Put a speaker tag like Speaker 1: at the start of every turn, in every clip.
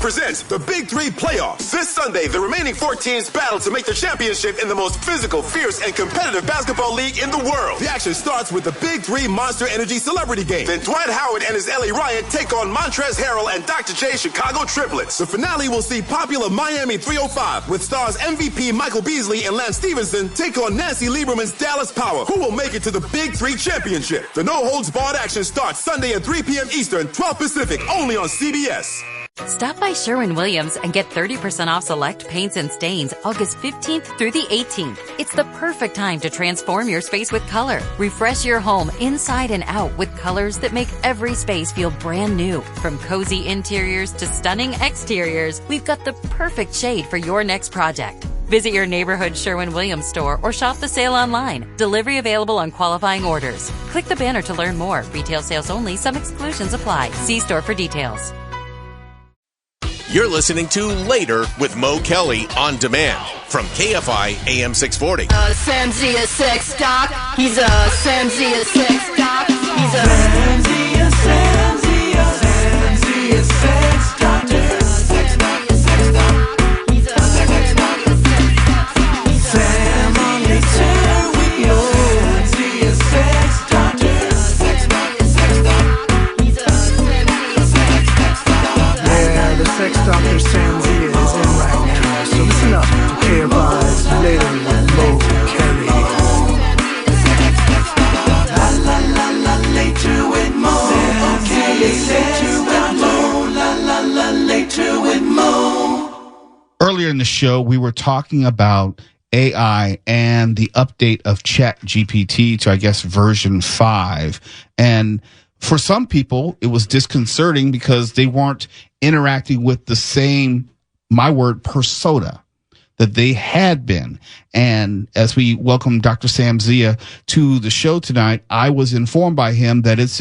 Speaker 1: presents the Big Three Playoffs. This Sunday, the remaining 4 teams battle to make the championship in the most physical, fierce, and competitive basketball league in the world. The action starts with the Big Three Monster Energy Celebrity Game. Then Dwight Howard and his L.A. Riot take on Montrezl Harrell and Dr. J Chicago Triplets. The finale will see popular Miami 305 with stars MVP Michael Beasley and Lance Stevenson take on Nancy Lieberman's Dallas Power. Who will make it to the Big Three Championship? The no-holds-barred action starts Sunday at 3 p.m. Eastern, 12 Pacific, only on CBS.
Speaker 2: Stop by Sherwin-Williams and get 30% off select paints and stains August 15th through the 18th. It's the perfect time to transform your space with color. Refresh your home inside and out with colors that make every space feel brand new. From cozy interiors to stunning exteriors, we've got the perfect shade for your next project. Visit your neighborhood Sherwin-Williams store or shop the sale online. Delivery available on qualifying orders. Click the banner to learn more. Retail sales only. Some exclusions apply. See store for details.
Speaker 3: You're listening to Later with Mo Kelly on demand from KFI AM 640.
Speaker 4: Samzia sex doc. He's a Samzia sex doc. He's a Samzia sex doctor. Sam on later with Mo. Samzia sex doctor. Yeah, the sex doctor Samzia is in right now. So listen up to KFI's Later with Mo Kelly. La la la la, later with Mo. Okay, later with Mo. La la la, later with Mo.
Speaker 5: Earlier in the show, we were talking about AI and the update of ChatGPT to, I guess, version 5. And for some people, it was disconcerting because they weren't interacting with the same, my word, persona that they had been. And as we welcome Dr. Samzia to the show tonight, I was informed by him that it's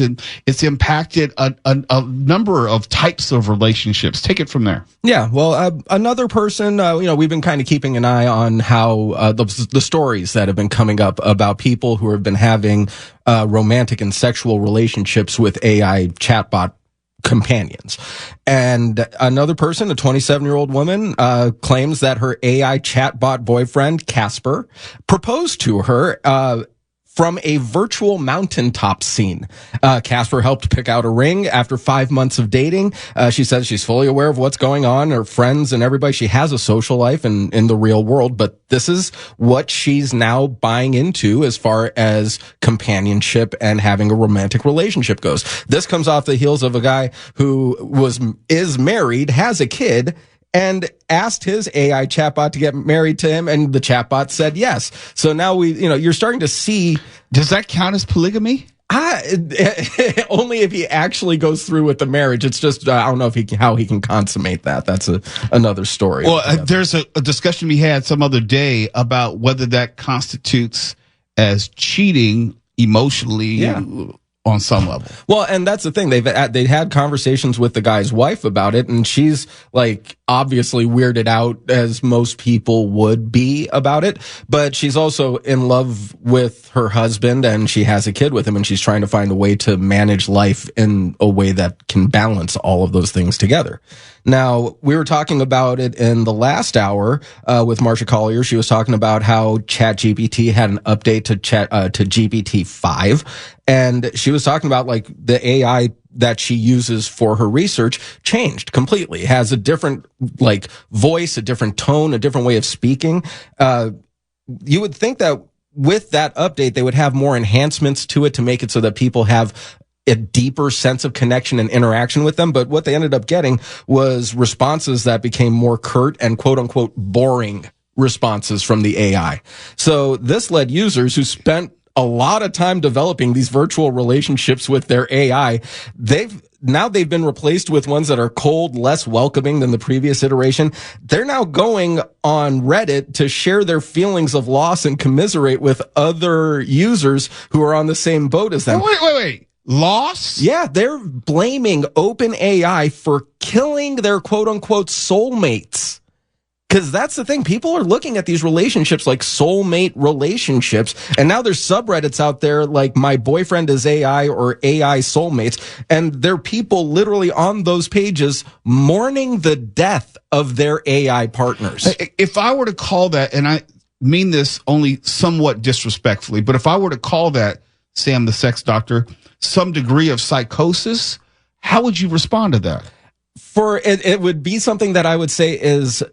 Speaker 5: impacted a number of types of relationships. Take it from there.
Speaker 6: Yeah, well, another person, we've been kind of keeping an eye on how the stories that have been coming up about people who have been having romantic and sexual relationships with AI chatbot companions. And another person, a 27-year-old woman, claims that her AI chatbot boyfriend, Casper, proposed to her from a virtual mountaintop scene. Casper helped pick out a ring after 5 months of dating. She says she's fully aware of what's going on, her friends and everybody. She has a social life in the real world, but this is what she's now buying into as far as companionship and having a romantic relationship goes. This comes off the heels of a guy who is married, has a kid, and asked his AI chatbot to get married to him, and the chatbot said yes. So now you're starting to see.
Speaker 5: Does that count as polygamy?
Speaker 6: Only if he actually goes through with the marriage. It's just, I don't know how he can consummate that. That's another story.
Speaker 5: Well, there's a discussion we had some other day about whether that constitutes as cheating emotionally. Yeah. On some level.
Speaker 6: Well, and that's the thing. They had conversations with the guy's wife about it, and she's like obviously weirded out, as most people would be about it. But she's also in love with her husband, and she has a kid with him, and she's trying to find a way to manage life in a way that can balance all of those things together. Now, we were talking about it in the last hour with Marsha Collier. She was talking about how ChatGPT had an update to GPT-5, and she was talking about like the AI that she uses for her research changed completely. It has a different like voice, a different tone, a different way of speaking. You would think that with that update, they would have more enhancements to it to make it so that people have a deeper sense of connection and interaction with them. But what they ended up getting was responses that became more curt and quote unquote boring responses from the AI. So this led users who spent a lot of time developing these virtual relationships with their AI. They've been replaced with ones that are cold, less welcoming than the previous iteration. They're now going on Reddit to share their feelings of loss and commiserate with other users who are on the same boat as them.
Speaker 5: Wait. Loss?
Speaker 6: Yeah, they're blaming OpenAI for killing their quote-unquote soulmates. Because that's the thing. People are looking at these relationships like soulmate relationships. And now there's subreddits out there like My Boyfriend is AI or AI Soulmates. And there are people literally on those pages mourning the death of their AI partners.
Speaker 5: If I were to call that, and I mean this only somewhat disrespectfully, but if I were to call that, Sam the Sex Doctor, some degree of psychosis, how would you respond to that?
Speaker 6: It would be something that I would say is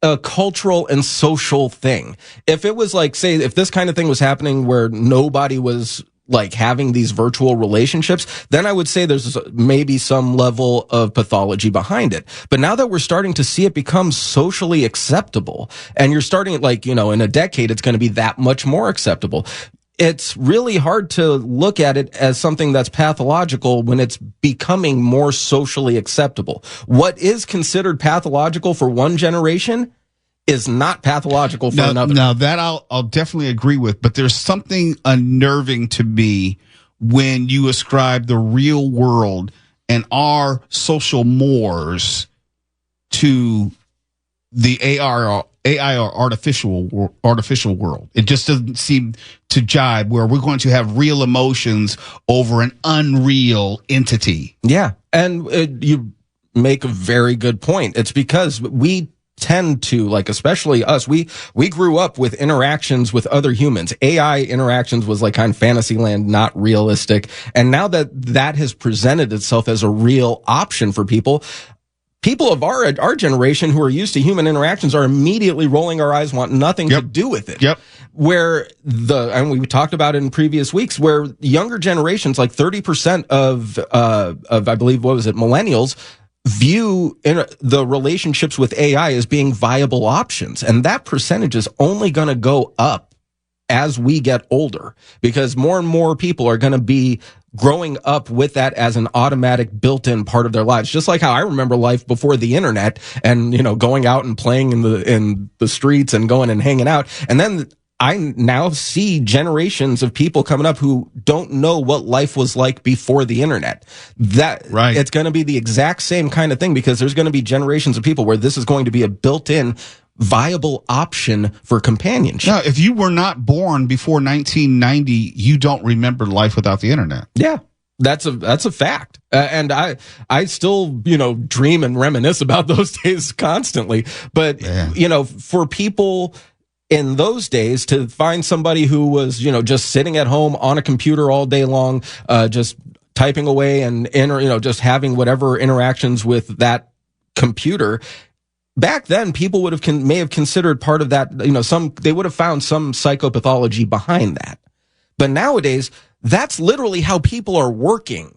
Speaker 6: a cultural and social thing. If it was like, say, if this kind of thing was happening where nobody was like having these virtual relationships, then I would say there's maybe some level of pathology behind it. But now that we're starting to see it become socially acceptable, and you're starting like, in a decade, it's going to be that much more acceptable. It's really hard to look at it as something that's pathological when it's becoming more socially acceptable. What is considered pathological for one generation is not pathological for another.
Speaker 5: Now that I'll definitely agree with, but there's something unnerving to me when you ascribe the real world and our social mores to the AI or artificial world. It just doesn't seem to jibe where we're going to have real emotions over an unreal entity.
Speaker 6: Yeah. And you make a very good point. It's because we tend to, like, especially us, we grew up with interactions with other humans. AI interactions was like kind of fantasy land, not realistic. And now that has presented itself as a real option for people of our generation who are used to human interactions are immediately rolling our eyes, want nothing to do with it.
Speaker 5: Yep.
Speaker 6: Where and we talked about it in previous weeks, where younger generations, like 30% of I believe, what was it, millennials, view the relationships with AI as being viable options. And that percentage is only going to go up as we get older, because more and more people are going to be growing up with that as an automatic built-in part of their lives. Just like how I remember life before the internet and, going out and playing in the streets and going and hanging out. And then I now see generations of people coming up who don't know what life was like before the internet. Right. It's going to be the exact same kind of thing, because there's going to be generations of people where this is going to be a built-in viable option for companionship.
Speaker 5: Now, if you were not born before 1990, you don't remember life without the internet.
Speaker 6: Yeah. That's a fact. And I still, dream and reminisce about those days constantly. But, for people in those days to find somebody who was, just sitting at home on a computer all day long, just typing away and, just having whatever interactions with that computer. Back then, people may have considered part of that, they would have found some psychopathology behind that. But nowadays, that's literally how people are working.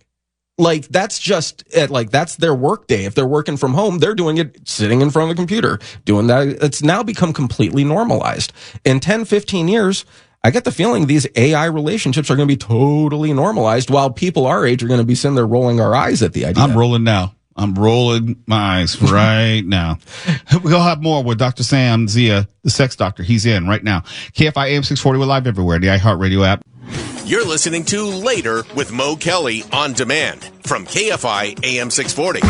Speaker 6: Like, that's that's their work day. If they're working from home, they're doing it sitting in front of the computer, doing that. It's now become completely normalized. In 10, 15 years, I get the feeling these AI relationships are going to be totally normalized, while people our age are going to be sitting there rolling our eyes at the idea.
Speaker 5: I'm rolling now. I'm rolling my eyes right now. We'll have more with Dr. Sam Zia, the sex doctor. He's in right now. KFI AM 640. We're live everywhere. The iHeartRadio app.
Speaker 3: You're listening to Later with Mo Kelly on demand from KFI AM 640.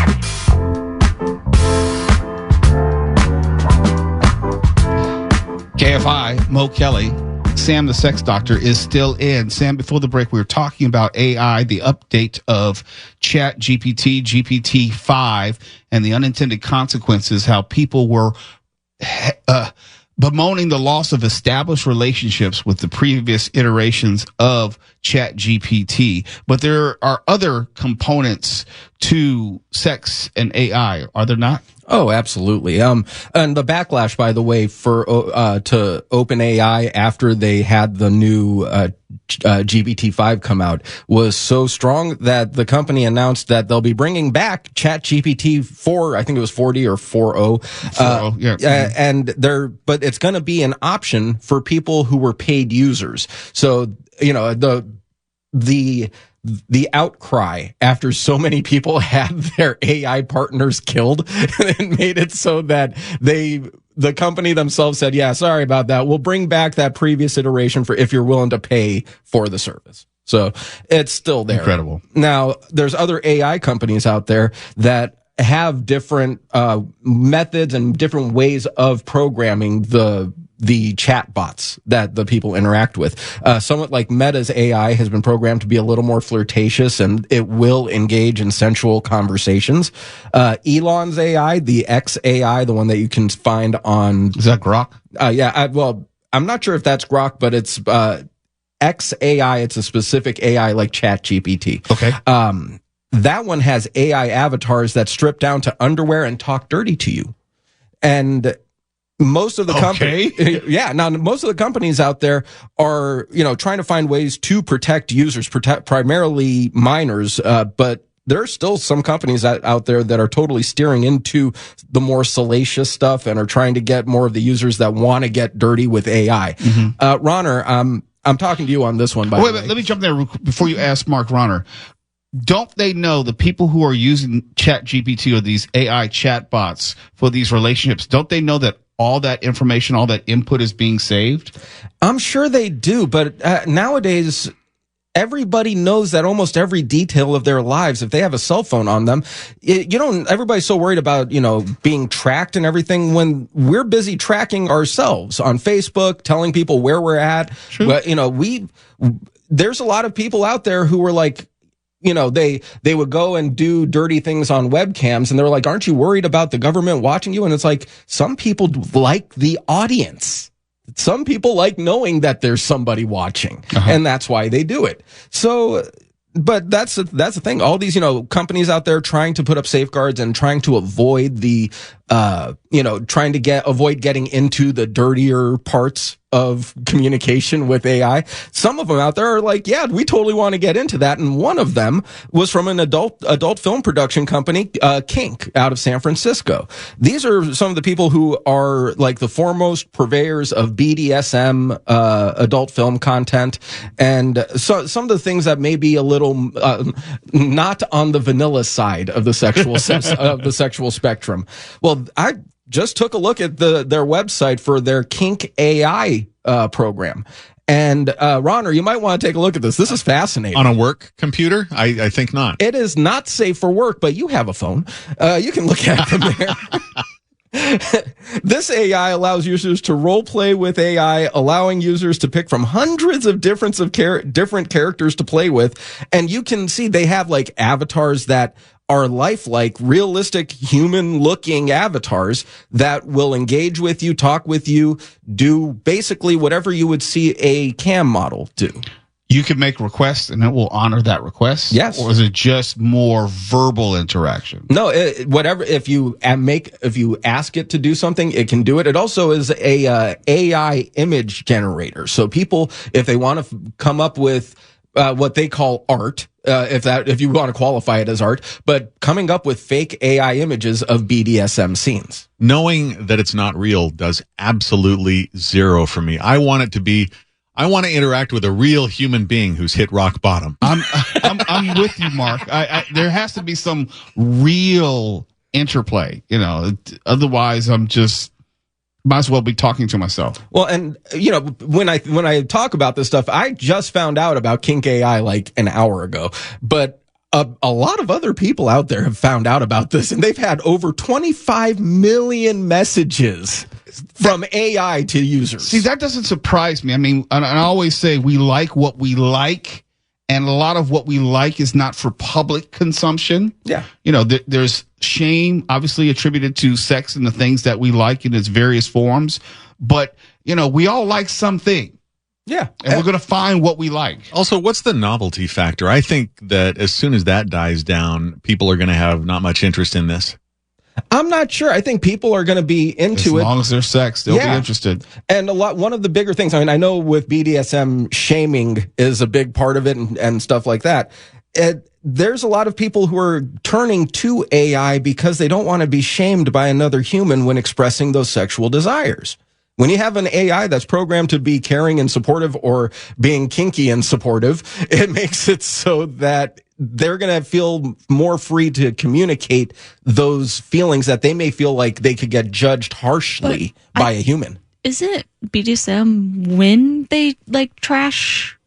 Speaker 5: KFI, Mo Kelly. Sam the sex doctor is still in. Sam, before the break, we were talking about AI, the update of Chat GPT, GPT-5, and the unintended consequences, how people were bemoaning the loss of established relationships with the previous iterations of Chat GPT. But there are other components to sex and AI, are there not?
Speaker 6: Oh, absolutely. And the backlash, by the way, for to OpenAI after they had the new GPT-5 come out was so strong that the company announced that they'll be bringing back ChatGPT 4. I think it was 40 or 4.0. Yeah. But it's going to be an option for people who were paid users. So, the outcry after so many people had their AI partners killed and made it so that the company themselves said, yeah, sorry about that. We'll bring back that previous iteration for if you're willing to pay for the service. So it's still there.
Speaker 5: Incredible.
Speaker 6: Now, there's other AI companies out there that have different methods and different ways of programming the chat bots that the people interact with. Somewhat like Meta's AI has been programmed to be a little more flirtatious, and it will engage in sensual conversations. Elon's AI, the X AI, the one that you can find on...
Speaker 5: Is that Grok?
Speaker 6: Well, I'm not sure if that's Grok, but it's X AI. It's a specific AI like ChatGPT.
Speaker 5: Okay.
Speaker 6: That one has AI avatars that strip down to underwear and talk dirty to you. And most of the most of the companies out there are, trying to find ways to protect users, primarily minors, but there are still some companies out there that are totally steering into the more salacious stuff and are trying to get more of the users that want to get dirty with AI. Mm-hmm. Ronner, I'm talking to you on this one, by the way.
Speaker 5: Wait, let me jump there before you ask Mark Ronner. Don't they know the people who are using ChatGPT or these AI chatbots for these relationships, don't they know that all that information, all that input is being saved?
Speaker 6: I'm sure they do, but nowadays everybody knows that almost every detail of their lives, if they have a cell phone on them, everybody's so worried about, being tracked and everything when we're busy tracking ourselves on Facebook, telling people where we're at.
Speaker 5: True.
Speaker 6: But, there's a lot of people out there who were like, they would go and do dirty things on webcams, and they were like, aren't you worried about the government watching you? And it's like, some people like the audience. Some people like knowing that there's somebody watching, and that's why they do it. So, but that's the thing. All these, companies out there trying to put up safeguards and trying to avoid avoid getting into the dirtier parts of communication with AI. Some of them out there are like, yeah, we totally want to get into that. And one of them was from an adult film production company, Kink, out of San Francisco. These are some of the people who are like the foremost purveyors of BDSM, adult film content. And so some of the things that may be a little, not on the vanilla side of the sexual spectrum. Well, I just took a look at their website for their Kink AI program. And Ronner, you might want to take a look at this. This is fascinating.
Speaker 7: On a work computer? I think not.
Speaker 6: It is not safe for work, but you have a phone. You can look at it from there. This AI allows users to role play with AI, allowing users to pick from hundreds of different characters to play with. And you can see they have like avatars that are lifelike, realistic, human-looking avatars that will engage with you, talk with you, do basically whatever you would see a cam model do.
Speaker 5: You can make requests and it will honor that request?
Speaker 6: Yes.
Speaker 5: Or is it just more verbal interaction?
Speaker 6: No, whatever. If you ask it to do something, it can do it. It also is a AI image generator. So people, if they want to come up with what they call art, if you want to qualify it as art, but coming up with fake AI images of BDSM scenes.
Speaker 7: Knowing that it's not real does absolutely zero for me. I want to interact with a real human being who's hit rock bottom.
Speaker 5: I'm with you, Mark. There has to be some real interplay, otherwise I'm just might as well be talking to myself.
Speaker 6: Well, and when I talk about this stuff, I just found out about Kink AI like an hour ago, but a lot of other people out there have found out about this, and they've had over 25 million messages from AI to users.
Speaker 5: See, that doesn't surprise me. I mean, I always say we like what we like, and a lot of what we like is not for public consumption.
Speaker 6: Yeah.
Speaker 5: There's shame obviously attributed to sex and the things that we like in its various forms. But, we all like something.
Speaker 6: Yeah.
Speaker 5: And we're going to find what we like.
Speaker 7: Also, what's the novelty factor? I think that as soon as that dies down, people are going to have not much interest in this.
Speaker 6: I'm not sure. I think people are going to be into it.
Speaker 5: As long as there's sex, they'll be interested.
Speaker 6: And one of the bigger things, I know with BDSM, shaming is a big part of it and stuff like that. There's a lot of people who are turning to AI because they don't want to be shamed by another human when expressing those sexual desires. When you have an AI that's programmed to be caring and supportive or being kinky and supportive, it makes it so that they're going to feel more free to communicate those feelings that they may feel like they could get judged harshly by a human.
Speaker 8: Is it BDSM when they trash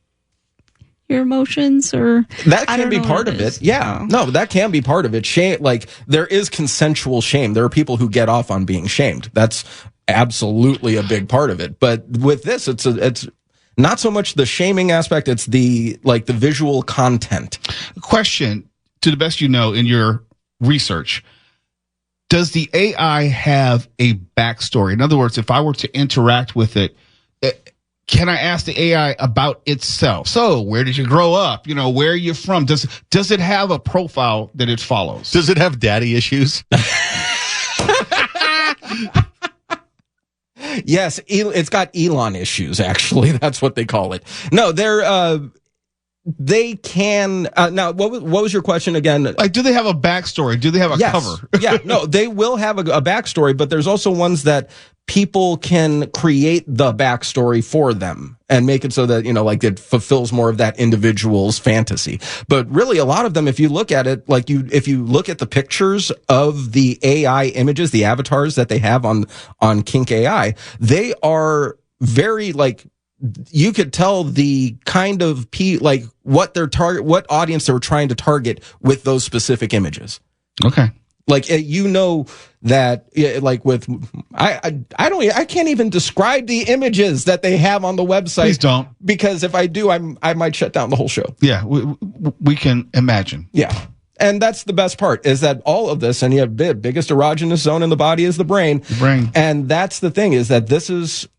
Speaker 8: your emotions, or
Speaker 6: that can be part of it. Yeah. No, that can be part of it. Shame, like there is consensual shame. There are people who get off on being shamed. That's absolutely a big part of it. But with this, it's not so much the shaming aspect, it's the visual content.
Speaker 5: Question, to the best you know in your research, does the AI have a backstory? In other words, if I were to interact with it, can I ask the AI about itself? So, where did you grow up? Where are you from? Does it have a profile that it follows?
Speaker 7: Does it have daddy issues?
Speaker 6: Yes, it's got Elon issues, actually. That's what they call it. No, they can. Now, what was your question again?
Speaker 5: Like, do they have a backstory? Do they have a cover?
Speaker 6: Yeah, no, they will have a backstory, but there's also ones that people can create the backstory for them and make it so that, it fulfills more of that individual's fantasy. But really, a lot of them, if you look at it, if you look at the pictures of the AI images, the avatars that they have on Kink AI, they are very, you could tell the kind of what audience they're trying to target with those specific images.
Speaker 5: Okay.
Speaker 6: That I can't even describe the images that they have on the website.
Speaker 5: Please don't.
Speaker 6: Because if I do, I might shut down the whole show.
Speaker 5: Yeah, we can imagine.
Speaker 6: Yeah. And that's the best part, is that all of this, and you have the biggest erogenous zone in the body is the brain.
Speaker 5: The brain.
Speaker 6: And that's the thing, is that this is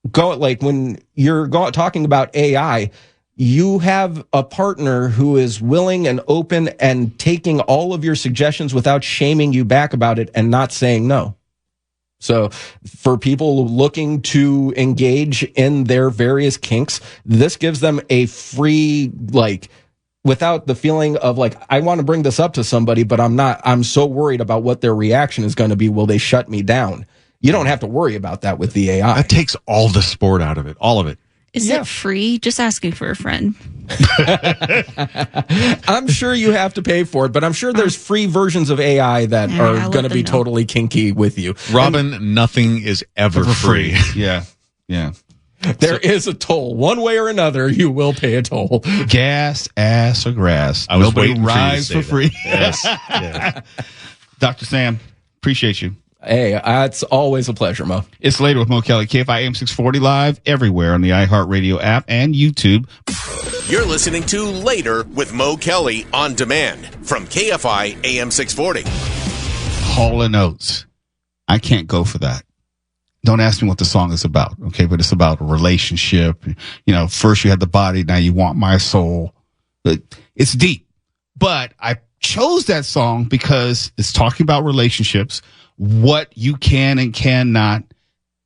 Speaker 6: when you're talking about AI, you have a partner who is willing and open and taking all of your suggestions without shaming you back about it and not saying no. So for people looking to engage in their various kinks, this gives them a free, without the feeling of I want to bring this up to somebody, but I'm so worried about what their reaction is going to be. Will they shut me down? You don't have to worry about that with the AI.
Speaker 7: That takes all the sport out of it, all of it.
Speaker 8: Is it free? Just asking for a friend.
Speaker 6: I'm sure you have to pay for it, but I'm sure there's free versions of AI that are going to be totally kinky with you.
Speaker 7: Robin, nothing is ever free.
Speaker 5: Yeah.
Speaker 6: There is a toll. One way or another, you will pay a toll.
Speaker 5: Gas, ass, or grass.
Speaker 7: I was
Speaker 5: Nobody
Speaker 7: waiting
Speaker 5: rides
Speaker 7: for you to say
Speaker 5: for free.
Speaker 7: Yes.
Speaker 5: Dr. Sam, appreciate you.
Speaker 6: Hey, it's always a pleasure, Mo.
Speaker 5: It's Later with Mo Kelly, KFI AM 640 live everywhere on the iHeartRadio app and YouTube.
Speaker 3: You're listening to Later with Mo Kelly on demand from KFI AM 640.
Speaker 5: Hall & Oates. I can't go for that. Don't ask me what the song is about, okay? But it's about a relationship. First you had the body, now you want my soul. It's deep. But I chose that song because it's talking about relationships, what you can and cannot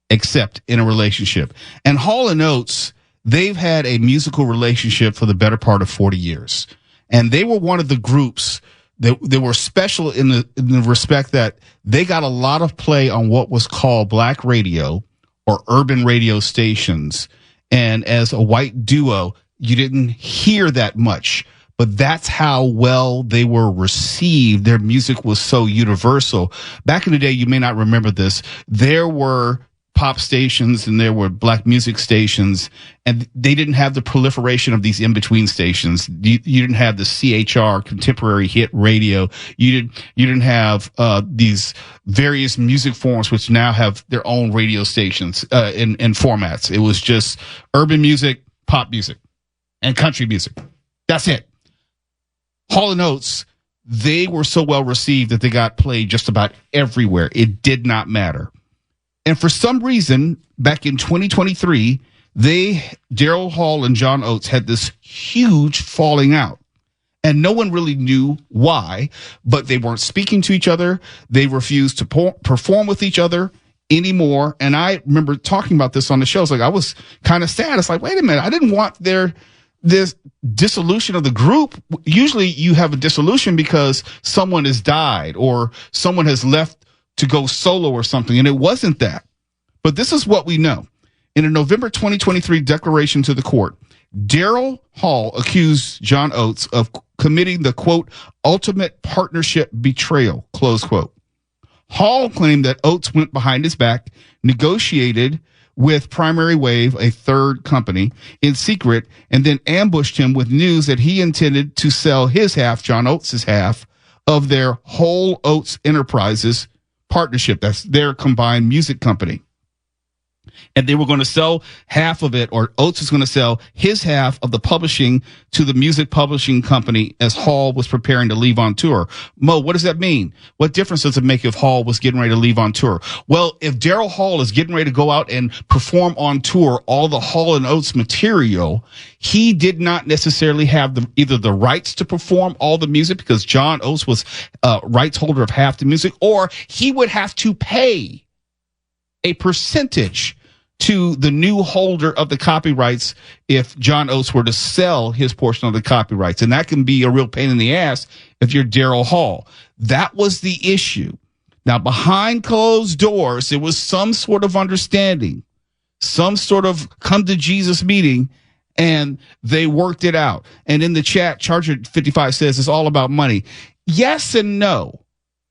Speaker 5: accept in a relationship. And Hall & Oates, they've had a musical relationship for the better part of 40 years. And they were one of the groups that they were special in the respect that they got a lot of play on what was called black radio or urban radio stations. And as a white duo, you didn't hear that much. But that's how well they were received. Their music was so universal. Back in the day, you may not remember this, there were pop stations and there were black music stations, and they didn't have the proliferation of these in-between stations. You didn't have the CHR, contemporary hit radio. You didn't have these various music forms which now have their own radio stations in formats. It was just urban music, pop music, and country music. That's it. Hall & Oates, they were so well received that they got played just about everywhere. It did not matter. And for some reason, back in 2023, Daryl Hall and John Oates had this huge falling out. And no one really knew why, but they weren't speaking to each other. They refused to perform with each other anymore. And I remember talking about this on the show. I was kind of sad. It's wait a minute, I didn't want this dissolution of the group. Usually you have a dissolution because someone has died or someone has left to go solo or something, and it wasn't that. But this is what we know. In a November 2023 declaration to the court, Daryl Hall accused John Oates of committing the, quote, ultimate partnership betrayal, close quote. Hall claimed that Oates went behind his back, negotiated with Primary Wave, a third company, in secret, and then ambushed him with news that he intended to sell his half, John Oates' half, of their Whole Oates Enterprises partnership. That's their combined music company. And they were going to sell half of it, or Oates was going to sell his half of the publishing to the music publishing company as Hall was preparing to leave on tour. Mo, what does that mean? What difference does it make if Hall was getting ready to leave on tour? Well, if Daryl Hall is getting ready to go out and perform on tour all the Hall and Oates material, he did not necessarily have either the rights to perform all the music because John Oates was rights holder of half the music, or he would have to pay a percentage to the new holder of the copyrights if John Oates were to sell his portion of the copyrights. And that can be a real pain in the ass if you're Daryl Hall. That was the issue. Now, behind closed doors, there was some sort of understanding, some sort of come to Jesus meeting, and they worked it out. And in the chat, Charger55 says it's all about money. Yes and no.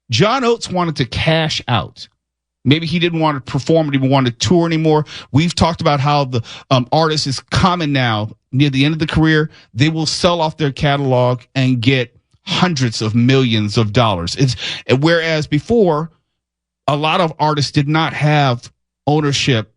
Speaker 5: John Oates wanted to cash out. Maybe he didn't want to perform, didn't want to tour anymore. We've talked about how the artist is common now. Near the end of the career, they will sell off their catalog and get hundreds of millions of dollars. Whereas before, a lot of artists did not have ownership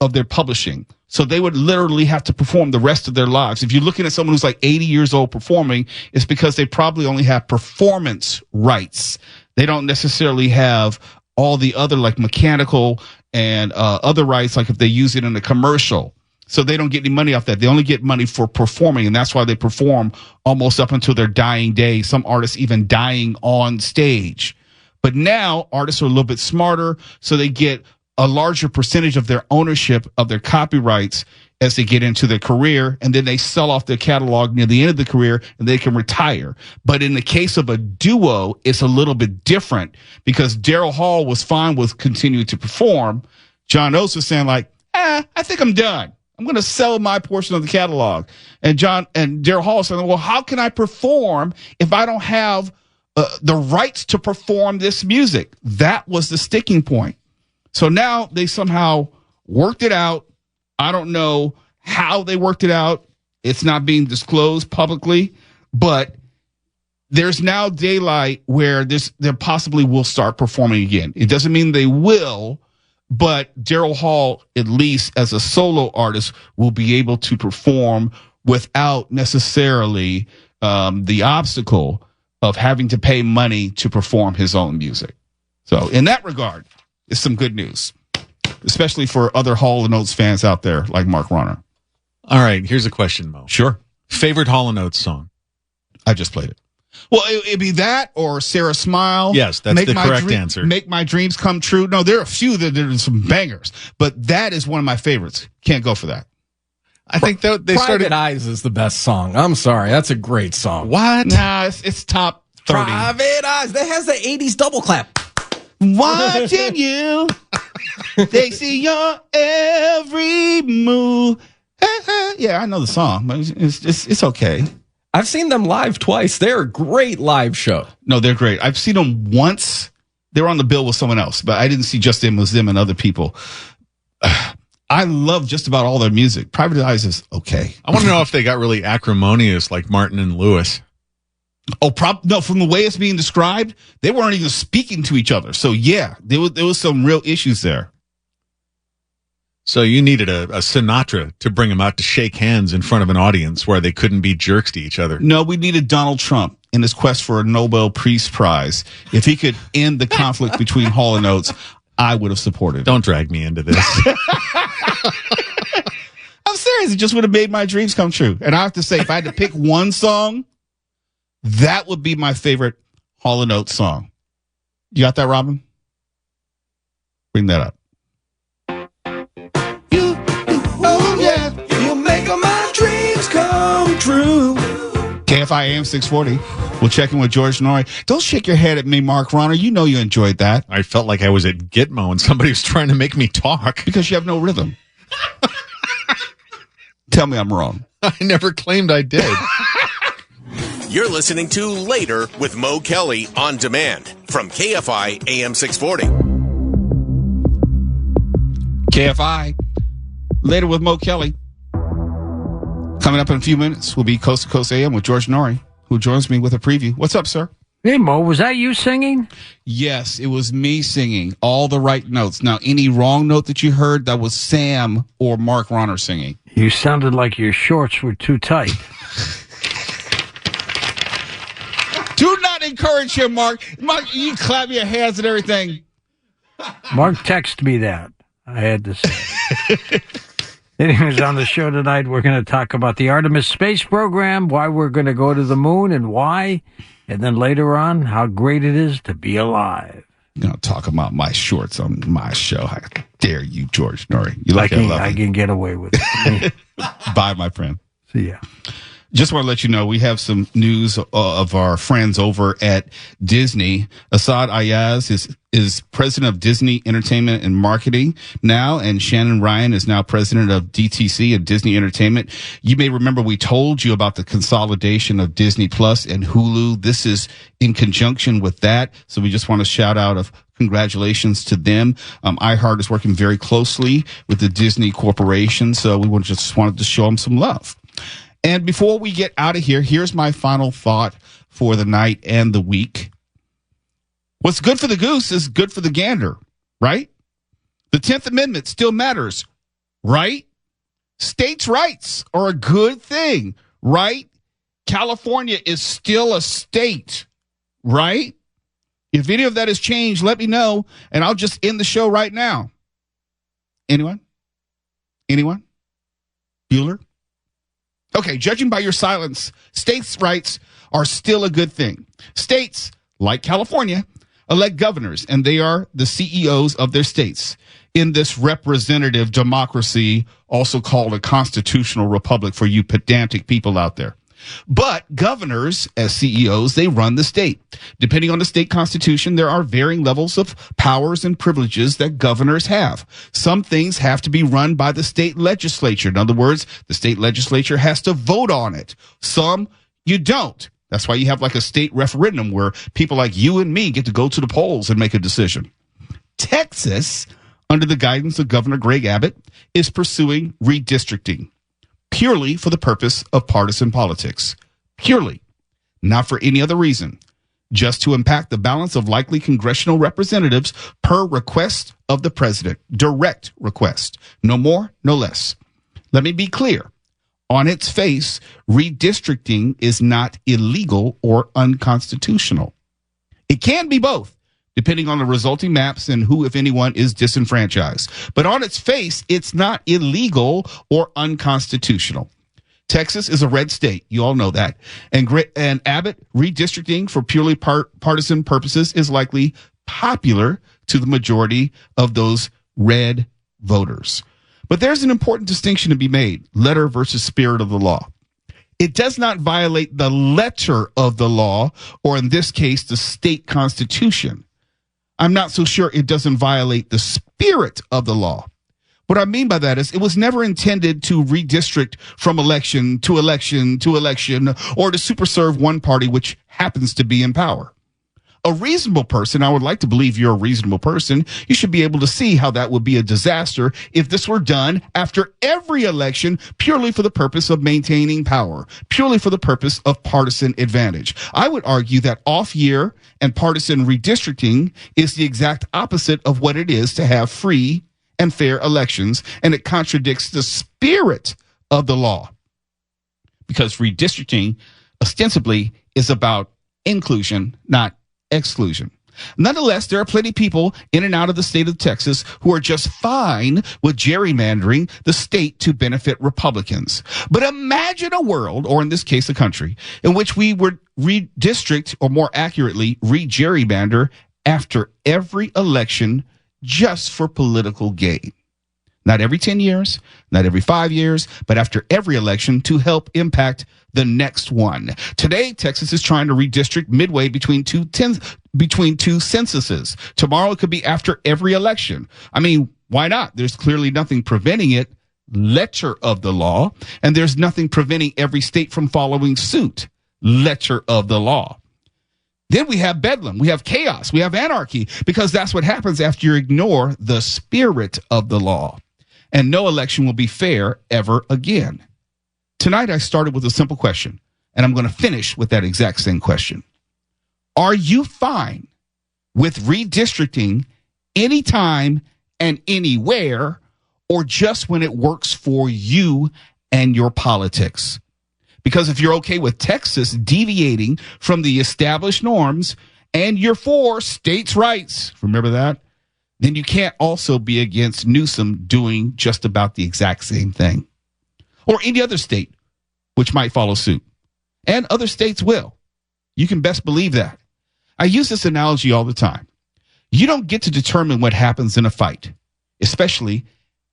Speaker 5: of their publishing. So they would literally have to perform the rest of their lives. If you're looking at someone who's like 80 years old performing, it's because they probably only have performance rights. They don't necessarily have all the other like mechanical and other rights, like if they use it in a commercial. So they don't get any money off that. They only get money for performing, and that's why they perform almost up until their dying day. Some artists even dying on stage. But now artists are a little bit smarter, so they get a larger percentage of their ownership of their copyrights as they get into their career, and then they sell off their catalog near the end of the career and they can retire. But in the case of a duo, it's a little bit different because Daryl Hall was fine with continuing to perform. John Oates was saying like, I think I'm done. I'm going to sell my portion of the catalog. And Daryl Hall was saying, well, how can I perform if I don't have the rights to perform this music? That was the sticking point. So now they somehow worked it out. I don't know how they worked it out. It's not being disclosed publicly, but there's now daylight where they possibly will start performing again. It doesn't mean they will, but Daryl Hall, at least as a solo artist, will be able to perform without necessarily the obstacle of having to pay money to perform his own music. So in that regard, it's some good news, especially for other Hall & Oates fans out there like Mark Ronner.
Speaker 7: All right, here's a question, Mo.
Speaker 5: Sure.
Speaker 7: Favorite Hall & Oates song?
Speaker 5: I just played it. Well, it'd be that or Sarah Smile.
Speaker 7: Yes, that's the correct answer.
Speaker 5: Make My Dreams Come True. No, there are a few that there are some bangers, but that is one of my favorites. Can't go for that.
Speaker 7: I think they
Speaker 6: Private
Speaker 7: started.
Speaker 6: Eyes is the best song. I'm sorry. That's a great song.
Speaker 7: What?
Speaker 5: Nah, it's top 30.
Speaker 6: Private Eyes. That has the 80s double clap.
Speaker 5: Watching you, they see your every move. Yeah, I know the song, but it's okay.
Speaker 6: I've seen them live twice. They're a great live show.
Speaker 5: No, they're great. I've seen them once. They were on the bill with someone else, but I didn't see just them. It was them and other people. I love just about all their music. Private Eyes is okay.
Speaker 7: I want to know if they got really acrimonious like Martin and Lewis.
Speaker 5: Oh, no, from the way it's being described, they weren't even speaking to each other. So, yeah, there was some real issues there.
Speaker 7: So you needed a Sinatra to bring them out to shake hands in front of an audience where they couldn't be jerks to each other.
Speaker 5: No, we needed Donald Trump in his quest for a Nobel Peace Prize. If he could end the conflict between Hall and Oates, I would have supported.
Speaker 7: Don't drag me into this.
Speaker 5: I'm serious. It just would have made my dreams come true. And I have to say, if I had to pick one song, that would be my favorite Hall and Oates song. You got that, Robin? Bring that up.
Speaker 4: Oh yeah, you make all my dreams come true.
Speaker 5: KFI AM 640. We'll check in with George Norrie. Don't shake your head at me, Mark Ronner. You know you enjoyed that.
Speaker 7: I felt like I was at Gitmo and somebody was trying to make me talk.
Speaker 5: Because you have no rhythm. Tell me I'm wrong.
Speaker 7: I never claimed I did.
Speaker 3: You're listening to Later with Mo Kelly on demand from KFI AM 640.
Speaker 5: KFI. Later with Mo Kelly. Coming up in a few minutes will be Coast to Coast AM with George Norrie, who joins me with a preview. What's up, sir?
Speaker 9: Hey, Mo, was that you singing?
Speaker 5: Yes, it was me singing all the right notes. Now, any wrong note that you heard, that was Sam or Mark Ronner singing.
Speaker 9: You sounded like your shorts were too tight.
Speaker 5: Do not encourage him, Mark. Mark, you clap your hands and everything.
Speaker 9: Mark texted me that. I had to say. Anyways, on the show tonight, we're going to talk about the Artemis space program, why we're going to go to the moon and why, and then later on, how great it is to be alive.
Speaker 5: You're going to talk about my shorts on my show. How dare you, George Norrie? You like
Speaker 9: I can get away with it.
Speaker 5: Bye, my friend.
Speaker 9: See ya.
Speaker 5: Just want to let you know, we have some news of our friends over at Disney. Asad Ayaz is president of Disney Entertainment and Marketing now, and Shannon Ryan is now president of DTC and Disney Entertainment. You may remember we told you about the consolidation of Disney Plus and Hulu. This is in conjunction with that, so we just want to shout out of congratulations to them. iHeart is working very closely with the Disney Corporation, so we just wanted to show them some love. And before we get out of here, here's my final thought for the night and the week. What's good for the goose is good for the gander, right? The 10th Amendment still matters, right? States' rights are a good thing, right? California is still a state, right? If any of that has changed, let me know, and I'll just end the show right now. Anyone? Bueller? Okay, judging by your silence, states' rights are still a good thing. States, like California, elect governors, and they are the CEOs of their states in this representative democracy, also called a constitutional republic for you pedantic people out there. But governors, as CEOs, they run the state. Depending on the state constitution, there are varying levels of powers and privileges that governors have. Some things have to be run by the state legislature. In other words, the state legislature has to vote on it. Some you don't. That's why you have like a state referendum where people like you and me get to go to the polls and make a decision. Texas, under the guidance of Governor Greg Abbott, is pursuing redistricting. Purely for the purpose of partisan politics. Purely. Not for any other reason. Just to impact the balance of likely congressional representatives per request of the president. Direct request. No more, no less. Let me be clear. On its face, redistricting is not illegal or unconstitutional. It can be both, depending on the resulting maps and who, if anyone, is disenfranchised. But on its face, it's not illegal or unconstitutional. Texas is a red state. You all know that. And Abbott redistricting for purely partisan purposes is likely popular to the majority of those red voters. But there's an important distinction to be made, letter versus spirit of the law. It does not violate the letter of the law, or in this case, the state constitution. I'm not so sure it doesn't violate the spirit of the law. What I mean by that is it was never intended to redistrict from election to election to election or to superserve one party which happens to be in power. A reasonable person, I would like to believe you're a reasonable person, you should be able to see how that would be a disaster if this were done after every election purely for the purpose of maintaining power, purely for the purpose of partisan advantage. I would argue that off-year and partisan redistricting is the exact opposite of what it is to have free and fair elections, and it contradicts the spirit of the law. Because redistricting ostensibly is about inclusion, not exclusion. Nonetheless, there are plenty of people in and out of the state of Texas who are just fine with gerrymandering the state to benefit Republicans. But imagine a world, or in this case a country, in which we would redistrict, or more accurately, re-gerrymander after every election just for political gain. Not every 10 years, not every 5 years, but after every election to help impact the next one. Today, Texas is trying to redistrict midway between two censuses. Tomorrow it could be after every election. I mean, why not? There's clearly nothing preventing it, letter of the law, and there's nothing preventing every state from following suit, letter of the law. Then we have bedlam, we have chaos, we have anarchy, because that's what happens after you ignore the spirit of the law. and no election will be fair ever again. Tonight, I started with a simple question, and I'm going to finish with that exact same question. Are you fine with redistricting anytime and anywhere, or just when it works for you and your politics? Because if you're okay with Texas deviating from the established norms and you're for states' rights, remember that? Then you can't also be against Newsom doing just about the exact same thing. Or any other state which might follow suit. And other states will. You can best believe that. I use this analogy all the time. You don't get to determine what happens in a fight, especially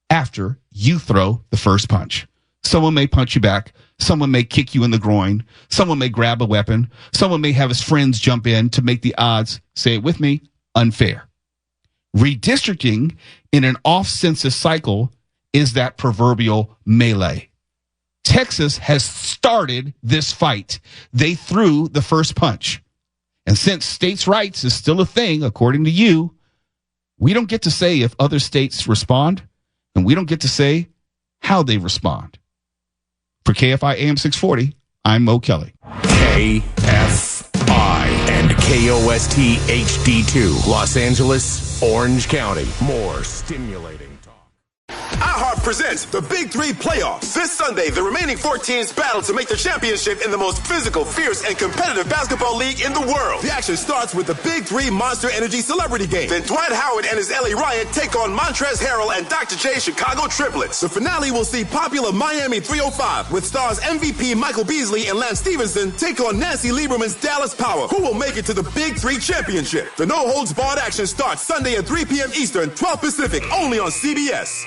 Speaker 5: after you throw the first punch. Someone may punch you back. Someone may kick you in the groin. Someone may grab a weapon. Someone may have his friends jump in to make the odds, say it with me, unfair. Redistricting in an off-census cycle is that proverbial melee. Texas has started this fight. They threw the first punch. And since states' rights is still a thing, according to you, we don't get to say if other states respond, and we don't get to say how they respond. For KFI AM 640, I'm Mo Kelly.
Speaker 3: KFI and KOST HD2, Los Angeles, Orange County. More stimulating talk.
Speaker 1: iHeart presents the Big Three Playoffs. This Sunday, the remaining 4 teams battle to make the championship in the most physical, fierce, and competitive basketball league in the world. The action starts with the Big Three Monster Energy Celebrity Game. Then Dwight Howard and his LA Riot take on Montrezl Harrell and Dr. J Chicago Triplets. The finale will see popular Miami 305 with stars MVP Michael Beasley and Lance Stevenson take on Nancy Lieberman's Dallas Power. Who will make it to the Big Three Championship? The no-holds-barred action starts Sunday at 3 p.m. Eastern, 12 Pacific, only on CBS.